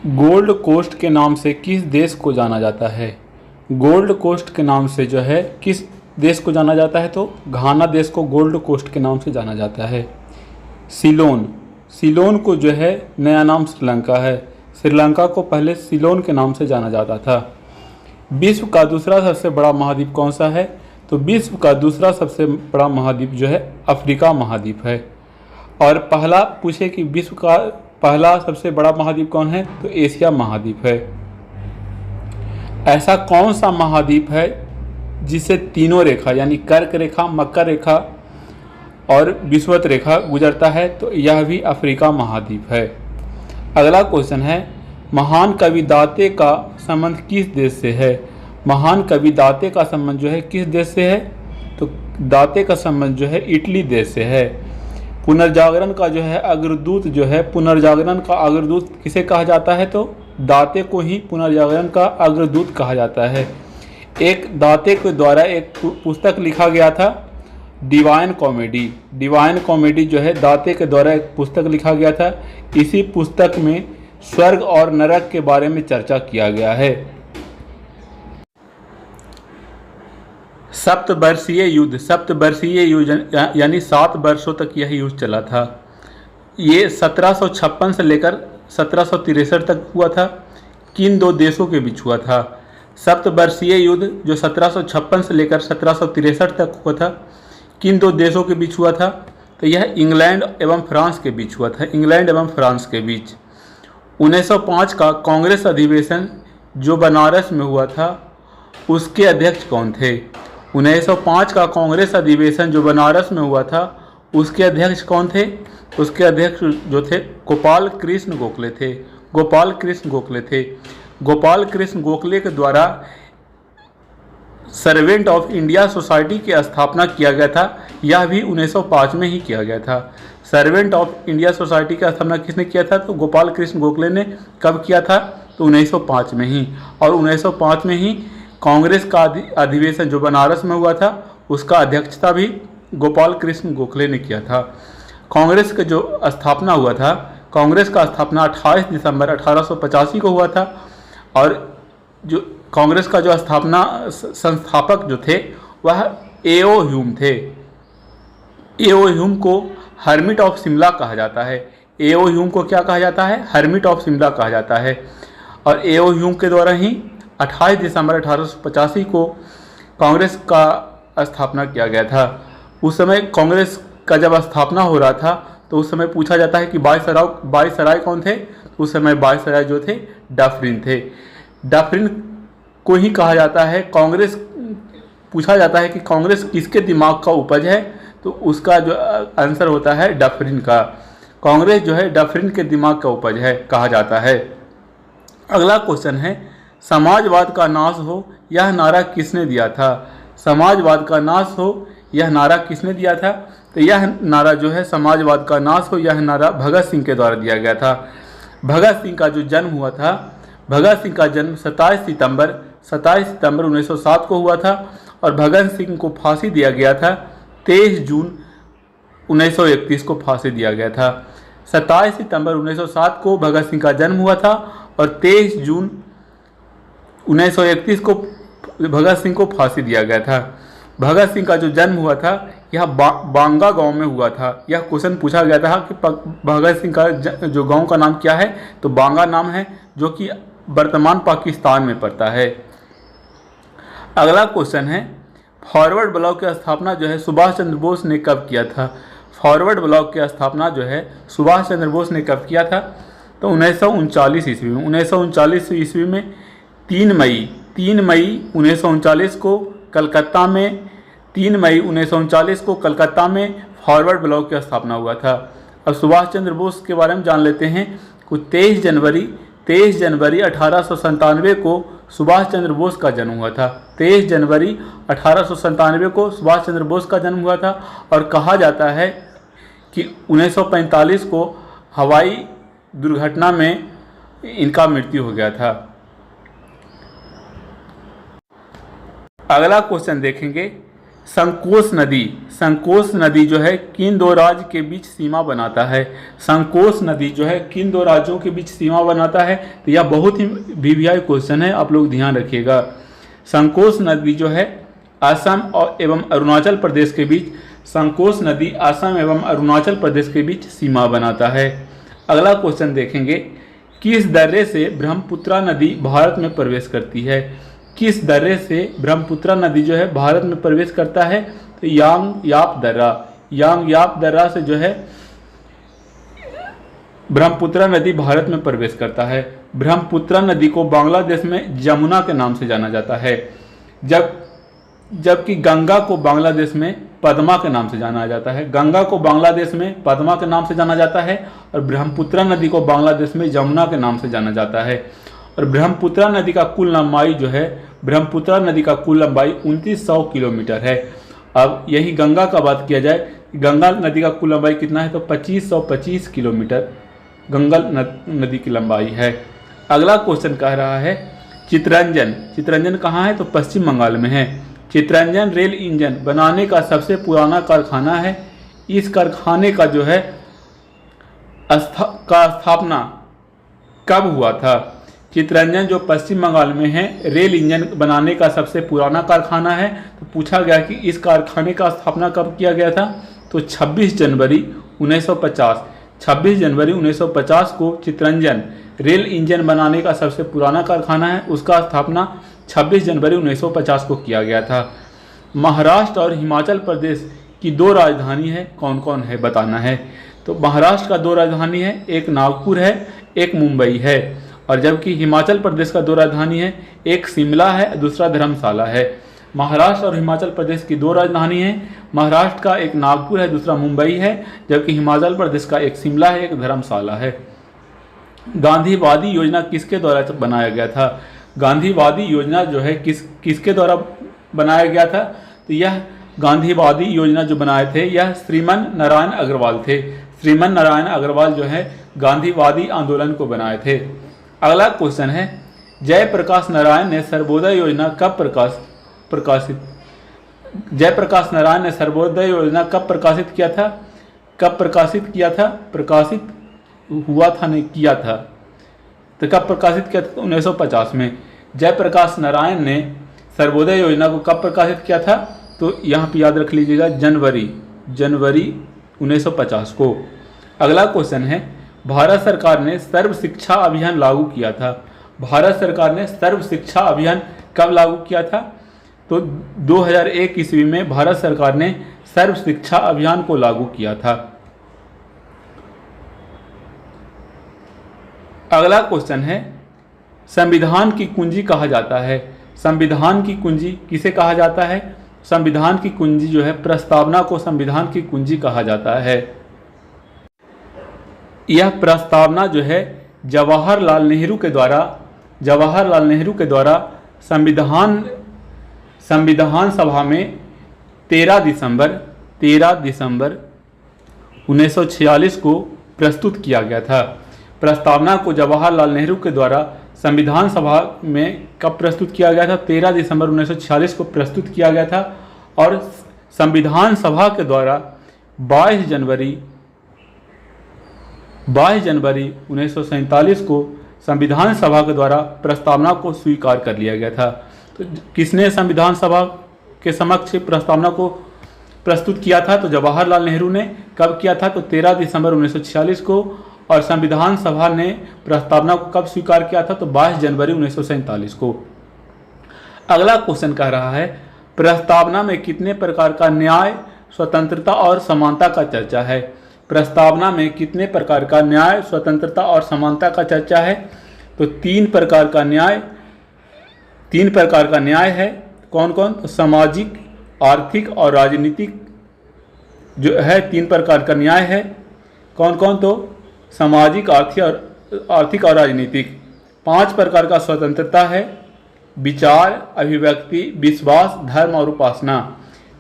Gold coast के नाम से किस देश को जाना जाता है? गोल्ड कोस्ट के नाम से जो है किस देश को जाना जाता है? तो घाना देश को गोल्ड कोस्ट के नाम से जाना जाता है। सीलोन, सीलोन को जो है नया नाम श्रीलंका है। श्रीलंका को पहले सीलोन के नाम से जाना जाता था। विश्व का दूसरा सबसे बड़ा महाद्वीप कौन सा है? तो विश्व का दूसरा सबसे बड़ा महाद्वीप जो है अफ्रीका महाद्वीप है। और पहला पूछे कि विश्व का पहला सबसे बड़ा महाद्वीप कौन है? तो एशिया महाद्वीप है। ऐसा कौन सा महाद्वीप है जिसे तीनों रेखा यानी कर्क रेखा, मकर रेखा और विषुवत रेखा गुजरता है? तो यह भी अफ्रीका महाद्वीप है। अगला क्वेश्चन है, महान कवि दाते का संबंध किस देश से है? महान कवि दाते का संबंध जो है किस देश से है? तो दाते का संबंध जो है इटली देश से है। पुनर्जागरण का जो है अग्रदूत जो है, पुनर्जागरण का अग्रदूत किसे कहा जाता है? तो दाते को ही पुनर्जागरण का अग्रदूत कहा जाता है। एक दाते के द्वारा एक पुस्तक लिखा गया था, डिवाइन कॉमेडी। डिवाइन कॉमेडी जो है दाते के द्वारा एक पुस्तक लिखा गया था। इसी पुस्तक में स्वर्ग और नरक के बारे में चर्चा किया गया है। सप्तवर्षीय युद्ध, सप्तवर्षीय युद्ध यानी 7 वर्षों तक यह युद्ध चला था। ये 1756 से लेकर 1763 तक हुआ था। किन दो देशों के बीच हुआ था? सप्तवर्षीय युद्ध जो 1756 से लेकर 1763 तक हुआ था, किन दो देशों के बीच हुआ था? तो यह इंग्लैंड एवं फ्रांस के बीच हुआ था। इंग्लैंड एवं फ्रांस के बीच। 1905 का कांग्रेस अधिवेशन जो बनारस में हुआ था, उसके अध्यक्ष कौन थे? 1905 का कांग्रेस अधिवेशन जो बनारस में हुआ था, उसके अध्यक्ष कौन थे? उसके अध्यक्ष जो थे गोपाल कृष्ण गोखले थे। गोपाल कृष्ण गोखले थे। गोपाल कृष्ण गोखले के द्वारा सर्वेंट ऑफ इंडिया सोसाइटी की स्थापना किया गया था। यह भी 1905 में ही किया गया था। सर्वेंट ऑफ इंडिया सोसाइटी का स्थापना किसने किया था? तो गोपाल कृष्ण गोखले ने कब किया था? तो 1905 में ही। और 1905 में ही कांग्रेस का अधिवेशन जो बनारस में हुआ था, उसका अध्यक्षता भी गोपाल कृष्ण गोखले ने किया था। कांग्रेस का जो स्थापना हुआ था, कांग्रेस का स्थापना 28 दिसंबर 1885 को हुआ था। और जो कांग्रेस का जो स्थापना संस्थापक जो थे वह ए.ओ. ह्यूम थे। ए.ओ. ह्यूम को हर्मिट ऑफ शिमला कहा जाता है। ए.ओ. ह्यूम को क्या कहा जाता है? हर्मिट ऑफ शिमला कहा जाता है। और ए.ओ. ह्यूम के द्वारा ही 28 दिसंबर 1885 को कांग्रेस का स्थापना किया गया था। उस समय कांग्रेस का जब स्थापना हो रहा था, तो उस समय पूछा जाता है कि वायसराय कौन थे? उस समय वायसराय जो थे डफरिन थे। डफरिन को ही कहा जाता है कांग्रेस। पूछा जाता है कि कांग्रेस किसके दिमाग का उपज है? तो उसका जो आंसर होता है डफरिन का। कांग्रेस जो है डफरिन के दिमाग का उपज है कहा जाता है। अगला क्वेश्चन है, समाजवाद का नाश हो यह नारा किसने दिया था? समाजवाद का नाश हो यह नारा किसने दिया था? तो यह नारा जो है समाजवाद का नाश हो, यह नारा भगत सिंह के द्वारा दिया गया था। भगत सिंह का जो जन्म हुआ था, भगत सिंह का जन्म 27 सितंबर 1907 को हुआ था। और भगत सिंह को फांसी दिया गया था 23 जून 1931 को फांसी दिया गया था। 27 सितंबर 1907 को भगत सिंह का जन्म हुआ था और 23 जून 1931 को भगत सिंह को फांसी दिया गया था। भगत सिंह का जो जन्म हुआ था यह बांगा गांव में हुआ था। यह क्वेश्चन पूछा गया था कि भगत सिंह का जो गांव का नाम क्या है? तो बांगा नाम है, जो कि वर्तमान पाकिस्तान में पड़ता है। अगला क्वेश्चन है, फॉरवर्ड ब्लॉक की स्थापना जो है सुभाष चंद्र बोस ने कब किया था? फॉरवर्ड ब्लॉक की स्थापना जो है सुभाष चंद्र बोस ने कब किया था? तो 1939 ईस्वी में। 1939 ईस्वी में 3 मई 1939 को कलकत्ता में 3 मई 1939 को कलकत्ता में फॉरवर्ड ब्लॉक की स्थापना हुआ था। अब सुभाष चंद्र बोस के बारे में जान लेते हैं। कुछ 23 जनवरी 1897 को सुभाष चंद्र बोस का जन्म हुआ था। 23 जनवरी 1897 को सुभाष चंद्र बोस का जन्म हुआ था। और कहा जाता है कि 1945 को हवाई दुर्घटना में इनका मृत्यु हो गया था। अगला क्वेश्चन देखेंगे, संकोश नदी जो है किन दो राज्य के बीच सीमा बनाता है? संकोश नदी जो है किन दो राज्यों के बीच सीमा बनाता है? तो यह बहुत ही वीवीआई क्वेश्चन है, आप लोग ध्यान रखिएगा। संकोश नदी जो है असम और एवं अरुणाचल प्रदेश के बीच, संकोश नदी असम एवं अरुणाचल प्रदेश के बीच सीमा बनाता है। अगला क्वेश्चन देखेंगे, किस दर्रे से ब्रह्मपुत्रा नदी भारत में प्रवेश करती है? किस दर्रे से ब्रह्मपुत्रा नदी जो है भारत में प्रवेश करता है? तो यांगयाप दर्रा से जो है ब्रह्मपुत्रा नदी भारत में प्रवेश करता है। ब्रह्मपुत्रा नदी को बांग्लादेश में जमुना के नाम से जाना जाता है, जबकि गंगा को बांग्लादेश में पद्मा के नाम से जाना जाता है। गंगा को बांग्लादेश में पद्मा के नाम से जाना जाता है और ब्रह्मपुत्रा नदी को बांग्लादेश में जमुना के नाम से जाना जाता है। और ब्रह्मपुत्रा नदी का कुल लंबाई जो है, ब्रह्मपुत्रा नदी का कुल लंबाई 2900 किलोमीटर है। अब यही गंगा का बात किया जाए, गंगा नदी का कुल लंबाई कितना है? तो 2525 किलोमीटर गंगा नदी की लंबाई है। अगला क्वेश्चन कह रहा है चितरंजन कहाँ है? तो पश्चिम बंगाल में है। चितरंजन रेल इंजन बनाने का सबसे पुराना कारखाना है। इस कारखाने का जो है स्थापना कब हुआ था? चितरंजन जो पश्चिम बंगाल में है, रेल इंजन बनाने का सबसे पुराना कारखाना है। तो पूछा गया कि इस कारखाने का स्थापना कब किया गया था? तो 26 जनवरी 1950। 26 जनवरी 1950 को चितरंजन रेल इंजन बनाने का सबसे पुराना कारखाना है, उसका स्थापना 26 जनवरी 1950 को किया गया था। महाराष्ट्र और हिमाचल प्रदेश की दो राजधानी है, कौन कौन है बताना है। तो महाराष्ट्र का दो राजधानी है, एक नागपुर है, एक मुंबई है। और जबकि हिमाचल प्रदेश का दो राजधानी है, एक शिमला है, दूसरा धर्मशाला है। महाराष्ट्र और हिमाचल प्रदेश की दो राजधानी है, महाराष्ट्र का एक नागपुर है, दूसरा मुंबई है, जबकि हिमाचल प्रदेश का एक शिमला है, एक धर्मशाला है। गांधीवादी योजना किसके द्वारा बनाया गया था? गांधीवादी योजना जो है किसके द्वारा बनाया गया था? तो यह गांधीवादी योजना जो बनाए थे यह श्रीमन नारायण अग्रवाल थे। श्रीमन नारायण अग्रवाल जो है गांधीवादी आंदोलन को बनाए थे। अगला क्वेश्चन है, जयप्रकाश नारायण ने सर्वोदय योजना कब प्रकाशित किया था? प्रकाशित हुआ था, नहीं किया था। तो कब प्रकाशित किया था? 1950 में। जयप्रकाश नारायण ने सर्वोदय योजना को कब प्रकाशित किया था? तो यहाँ पे याद रख लीजिएगा, जनवरी 1950 को। अगला क्वेश्चन है, भारत सरकार ने सर्व शिक्षा अभियान लागू किया था। भारत सरकार ने सर्व शिक्षा अभियान कब लागू किया था? तो 2001 ईस्वी में भारत सरकार ने सर्व शिक्षा अभियान को लागू किया था। अगला क्वेश्चन है, संविधान की कुंजी कहा जाता है। संविधान की कुंजी किसे कहा जाता है? संविधान की कुंजी जो है, प्रस्तावना को संविधान की कुंजी कहा जाता है। यह प्रस्तावना जो है जवाहरलाल नेहरू के द्वारा संविधान सभा में 13 दिसंबर 1946 को प्रस्तुत किया गया था। प्रस्तावना को जवाहरलाल नेहरू के द्वारा संविधान सभा में कब प्रस्तुत किया गया था? 13 दिसंबर 1946 को प्रस्तुत किया गया था। और संविधान सभा के द्वारा 22 जनवरी 1947 को संविधान सभा के द्वारा प्रस्तावना को स्वीकार कर लिया गया था। तो किसने संविधान सभा के समक्ष प्रस्तावना को प्रस्तुत किया था? तो जवाहरलाल नेहरू ने। कब किया था? तो 13 दिसंबर 1946 को। और संविधान सभा ने प्रस्तावना को कब स्वीकार किया था? तो 22 जनवरी 1947 को। अगला क्वेश्चन कह रहा है, प्रस्तावना में कितने प्रकार का न्याय, स्वतंत्रता और समानता का चर्चा है? प्रस्तावना में कितने प्रकार का न्याय, स्वतंत्रता और समानता का चर्चा है? तो तीन प्रकार का न्याय है। कौन कौन? तो सामाजिक, आर्थिक और राजनीतिक जो है, तीन प्रकार का न्याय है। कौन कौन? तो सामाजिक, आर्थिक और राजनीतिक। 5 प्रकार का स्वतंत्रता है, विचार, अभिव्यक्ति, विश्वास, धर्म और उपासना।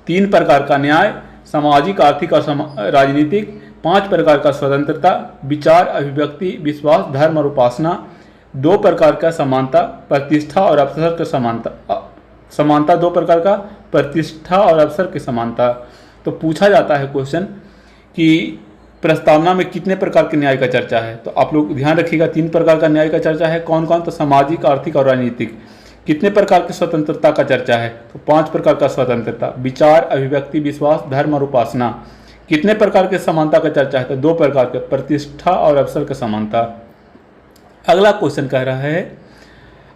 3 प्रकार का न्याय, सामाजिक, आर्थिक और राजनीतिक। 5 प्रकार का स्वतंत्रता, विचार, अभिव्यक्ति, विश्वास, धर्म और उपासना। 2 प्रकार का समानता, प्रतिष्ठा और अवसर का समानता। 2 प्रकार का प्रतिष्ठा और अवसर की समानता। तो पूछा जाता है क्वेश्चन कि प्रस्तावना में कितने प्रकार के न्याय का चर्चा है, तो आप लोग ध्यान रखिएगा 3 प्रकार का न्याय का चर्चा है। कौन कौन? तो सामाजिक, आर्थिक और राजनीतिक। कितने प्रकार की स्वतंत्रता का चर्चा है? तो 5 प्रकार का स्वतंत्रता, विचार, अभिव्यक्ति, विश्वास, धर्म और उपासना। कितने प्रकार के समानता का चर्चा है? तो 2 प्रकार के, प्रतिष्ठा और अवसर की समानता। अगला क्वेश्चन कह रहा है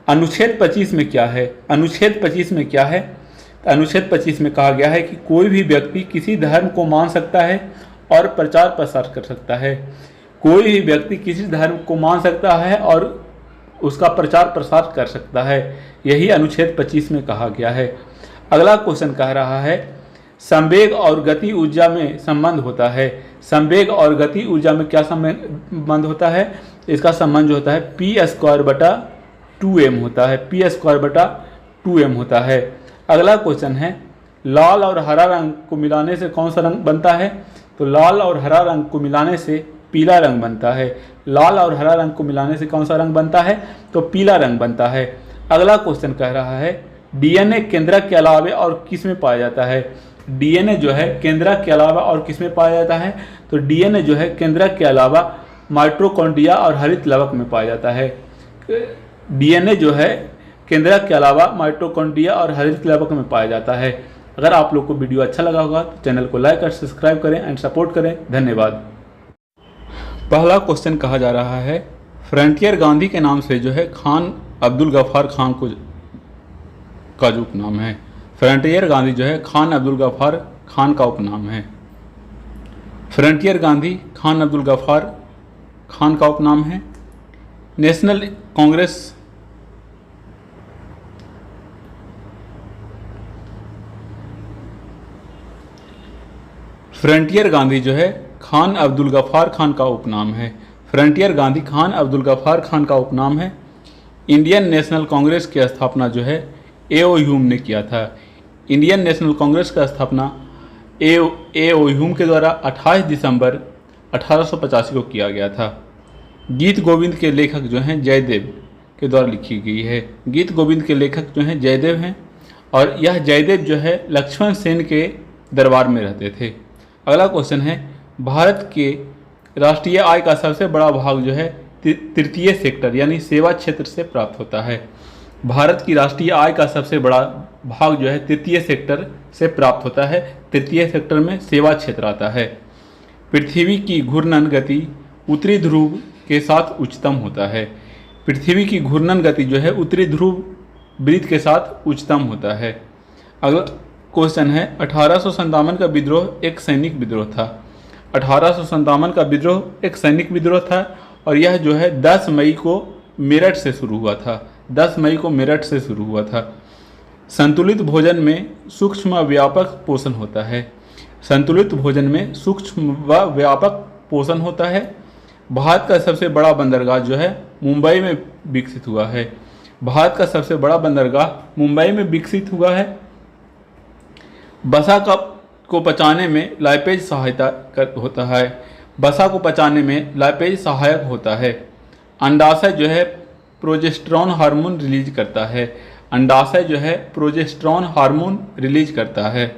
अनुच्छेद 25 में क्या है? अनुच्छेद 25 में क्या है? तो अनुच्छेद 25 में कहा गया है कि कोई भी व्यक्ति किसी धर्म को मान सकता है और प्रचार प्रसार कर सकता है। कोई भी व्यक्ति किसी धर्म को मान सकता है और उसका प्रचार प्रसार कर सकता है, यही अनुच्छेद 25 में कहा गया है। अगला क्वेश्चन कह रहा है संवेग और गति ऊर्जा में संबंध होता है। संवेग और गति ऊर्जा में क्या संबंध होता है? इसका संबंध जो होता है p²/2m होता है, p²/2m होता है। अगला क्वेश्चन है लाल और हरा रंग को मिलाने से कौन सा रंग बनता है? तो लाल और हरा रंग को मिलाने से पीला रंग बनता है। लाल और हरा रंग को मिलाने से कौन सा रंग बनता है? तो पीला रंग बनता है। अगला क्वेश्चन कह रहा है डीएनए केंद्रक के अलावा और किस में पाया जाता है? डीएनए जो है केंद्रक के अलावा और किस में पाया जाता है? तो डीएनए जो है केंद्रक के अलावा माइटोकॉन्ड्रिया और हरित लवक में पाया जाता है। डीएनए जो है केंद्रक के अलावा माइटोकॉन्ड्रिया और हरित लवक में पाया जाता है। अगर आप लोग को वीडियो अच्छा लगा होगा तो चैनल को लाइक और सब्सक्राइब करें एंड सपोर्ट करें। धन्यवाद। पहला क्वेश्चन कहा जा रहा है फ्रंटियर गांधी के नाम से जो है खान अब्दुल गफ्फार खान का जो उपनाम है। फ्रंटियर गांधी जो है खान अब्दुल गफ्फार खान का उपनाम है। फ्रंटियर गांधी खान अब्दुल गफ्फार खान का उपनाम है। नेशनल कांग्रेस फ्रंटियर गांधी जो है खान अब्दुल गफ्फार खान का उपनाम है। फ्रंटियर गांधी खान अब्दुल गफ्फार खान का उपनाम है। इंडियन नेशनल कांग्रेस की स्थापना जो है ए.ओ. ह्यूम ने किया था। इंडियन नेशनल कांग्रेस का स्थापना ए.ओ. ह्यूम के द्वारा 28 दिसंबर 1885 को किया गया था। गीत गोविंद के लेखक जो हैं जयदेव के द्वारा लिखी गई है। गीत गोविंद के लेखक जो हैं जयदेव हैं और यह जयदेव जो है लक्ष्मण सेन के दरबार में रहते थे। अगला क्वेश्चन है भारत के राष्ट्रीय आय का सबसे बड़ा भाग जो है तृतीय सेक्टर यानी सेवा क्षेत्र से प्राप्त होता है। भारत की राष्ट्रीय आय का सबसे बड़ा भाग जो है तृतीय सेक्टर से प्राप्त होता है। तृतीय सेक्टर में सेवा क्षेत्र आता है। पृथ्वी की घूर्णन गति उत्तरी ध्रुव के साथ उच्चतम होता है। पृथ्वी की घूर्णन गति जो है उत्तरी ध्रुव वृत्त के साथ उच्चतम होता है। अगला क्वेश्चन है 1857 का विद्रोह एक सैनिक विद्रोह था। 1857 का विद्रोह एक सैनिक विद्रोह था और यह जो है 10 मई को मेरठ से शुरू हुआ था। 10 मई को मेरठ से शुरू हुआ था। संतुलित भोजन में सूक्ष्म व व्यापक पोषण होता है। संतुलित भोजन में सूक्ष्म व व्यापक पोषण होता है। भारत का सबसे बड़ा बंदरगाह जो है मुंबई में विकसित हुआ है। भारत का सबसे बड़ा बंदरगाह मुंबई में विकसित हुआ है। बसा को पचाने में लाइपेज सहायता होता है। बसा को पचाने में लाइपेज सहायक होता है। अंडाशय जो है प्रोजेस्टेरॉन हार्मोन रिलीज करता है। अंडाशय जो है प्रोजेस्टेरॉन हार्मोन रिलीज करता है।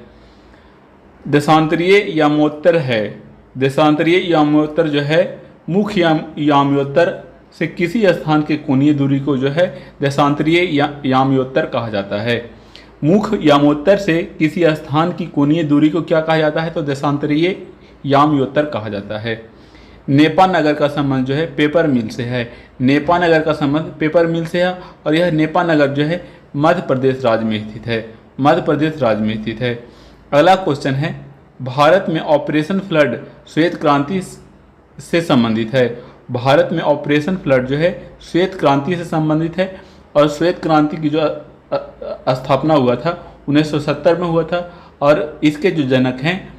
देशांतरीय याम्योत्तर है। देशांतरीय याम्योत्तर जो है मुख्य याम्योत्तर से किसी स्थान के कोणीय दूरी को जो है देशांतरीय याम्योत्तर कहा जाता है। मुख्य यामोत्तर से किसी स्थान की कोणीय दूरी को क्या कहा जाता है? तो देशांतरीय यामयोत्तर कहा जाता है। नेपा नगर का संबंध जो है पेपर मिल से है। नेपा नगर का संबंध पेपर मिल से है और यह नेपा नगर जो है मध्य प्रदेश राज्य में स्थित है। मध्य प्रदेश राज्य में स्थित है। अगला क्वेश्चन है भारत में ऑपरेशन फ्लड श्वेत क्रांति से संबंधित है। भारत में ऑपरेशन फ्लड जो है श्वेत क्रांति से संबंधित है और श्वेत क्रांति की जो स्थापना हुआ था 1970 में हुआ था और इसके जो जनक हैं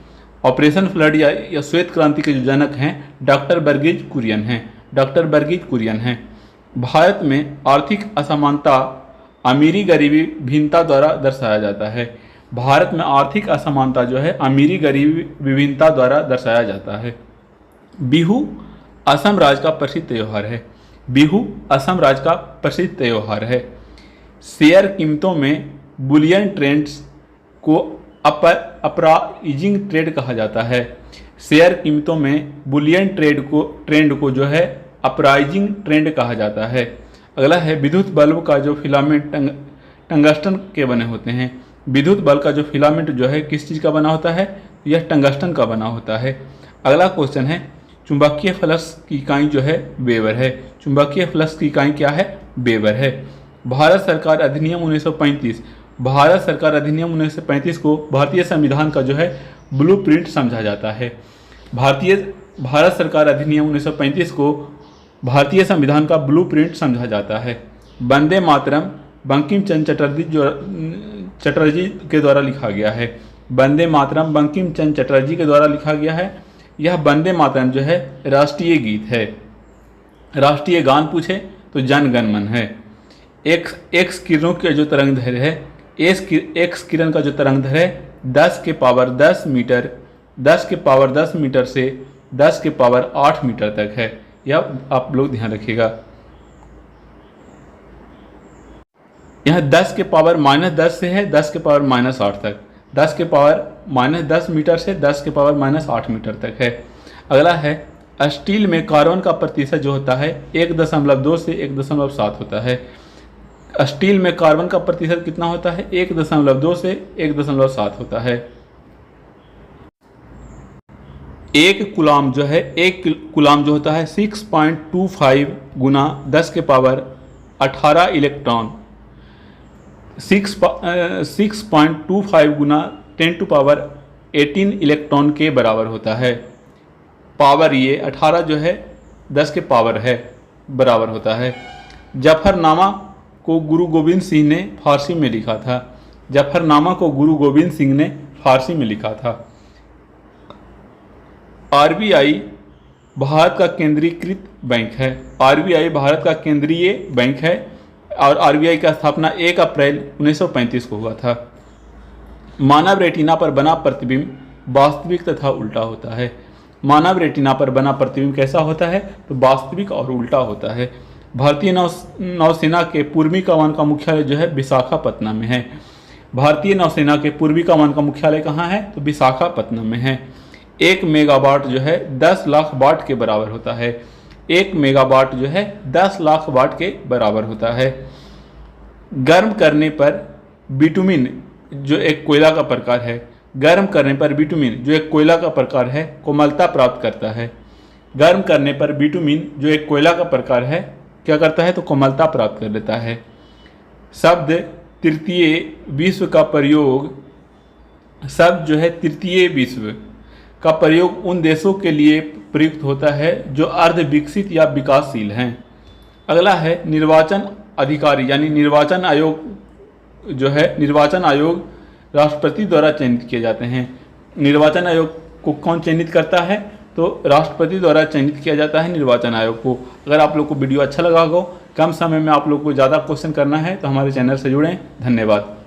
ऑपरेशन फ्लड या श्वेत क्रांति के जो जनक हैं डॉक्टर वर्गीज कुरियन हैं। डॉक्टर वर्गीज कुरियन हैं। भारत में आर्थिक असमानता अमीरी गरीबी भिन्नता द्वारा दर्शाया जाता है। भारत में आर्थिक असमानता जो है अमीरी गरीबी विभिन्नता द्वारा दर्शाया जाता है। बिहू असम राज्य का प्रसिद्ध त्यौहार है। बिहू असम राज्य का प्रसिद्ध त्यौहार है। शेयर कीमतों में बुलियन ट्रेंड्स को अपराइजिंग ट्रेड कहा जाता है। शेयर कीमतों में बुलियन ट्रेंड को जो है अपराइजिंग ट्रेंड कहा जाता है। अगला है विद्युत बल्ब का जो फिलामेंट टंगस्टन के बने होते हैं। विद्युत बल्ब का जो फिलामेंट जो है किस चीज़ का बना होता है? यह टंगस्टन का बना होता है। अगला क्वेश्चन है चुंबकीय फ्लक्स की इकाई जो है वेबर है। चुंबकीय फ्लक्स की इकाई क्या है? वेबर है। भारत सरकार अधिनियम 1935 भारत सरकार अधिनियम 1935 को भारतीय संविधान का जो है ब्लूप्रिंट समझा जाता है। भारत सरकार अधिनियम 1935 को भारतीय संविधान का ब्लूप्रिंट समझा जाता है। वंदे मातरम बंकिम चंद्र चटर्जी के द्वारा लिखा गया है। वंदे मातरम बंकिम चंद्र चटर्जी के द्वारा लिखा गया है। यह वंदे मातरम जो है राष्ट्रीय गीत है। राष्ट्रीय गान पूछे तो जन गण मन है। एक्स किरणों के जो तरंग दैर्घ्य है, एक्स किरण का जो तरंग दैर्घ्य है 10 के पावर 10 मीटर 10 के पावर 10 मीटर से 10 के पावर 8 मीटर तक है। यह आप लोग ध्यान रखिएगा। यह 10 के पावर -10 से है 10 के पावर -8 तक। 10 के पावर -10 मीटर से 10 के पावर -8 मीटर तक है। अगला है स्टील में कार्बन का प्रतिशत जो होता है 1.2 से 1.7 होता है। स्टील में कार्बन का प्रतिशत कितना होता है? 1.2 से 1.7 होता है। एक कूलाम जो होता है 6.25 गुना 10 के पावर 18 इलेक्ट्रॉन 6.25 गुना 10 टू पावर 18 इलेक्ट्रॉन के बराबर होता है। पावर ये 18 जो है 10 के पावर है बराबर होता है। जफरनामा को गुरु गोविंद सिंह ने फारसी में लिखा था। जफरनामा को गुरु गोविंद सिंह ने फारसी में लिखा था। आरबीआई भारत का केंद्रीकृत बैंक है। आरबीआई भारत का केंद्रीय बैंक है और आरबीआई की स्थापना 1 अप्रैल 1935 को हुआ था। मानव रेटिना पर बना प्रतिबिंब वास्तविक तथा उल्टा होता है। मानव रेटिना पर बना प्रतिबिंब कैसा होता है? तो वास्तविक और उल्टा होता है। भारतीय नौसेना के पूर्वी कमान का मुख्यालय जो है विशाखापत्तनम में है। भारतीय नौसेना के पूर्वी कमान का मुख्यालय कहाँ है? तो विशाखापत्तनम में है। 1 मेगावाट जो है 10 लाख वाट के बराबर होता है। 1 मेगावाट जो है 10 लाख वाट के बराबर होता है। गर्म करने पर बिटुमिन जो एक कोयला का प्रकार है, गर्म करने पर बिटुमिन जो एक कोयला का प्रकार है कोमलता प्राप्त करता है। गर्म करने पर बिटुमिन जो एक कोयला का प्रकार है क्या करता है? तो कोमलता प्राप्त कर लेता है। शब्द तृतीय विश्व का प्रयोग, शब्द जो है तृतीय विश्व का प्रयोग उन देशों के लिए प्रयुक्त होता है जो अर्ध विकसित या विकासशील हैं। अगला है निर्वाचन अधिकारी यानी निर्वाचन आयोग जो है, निर्वाचन आयोग राष्ट्रपति द्वारा चयनित किए जाते हैं। निर्वाचन आयोग को कौन चयनित करता है? तो राष्ट्रपति द्वारा चयनित किया जाता है निर्वाचन आयोग को। अगर आप लोग को वीडियो अच्छा लगा हो, कम समय में आप लोग को ज़्यादा क्वेश्चन करना है तो हमारे चैनल से जुड़ें। धन्यवाद।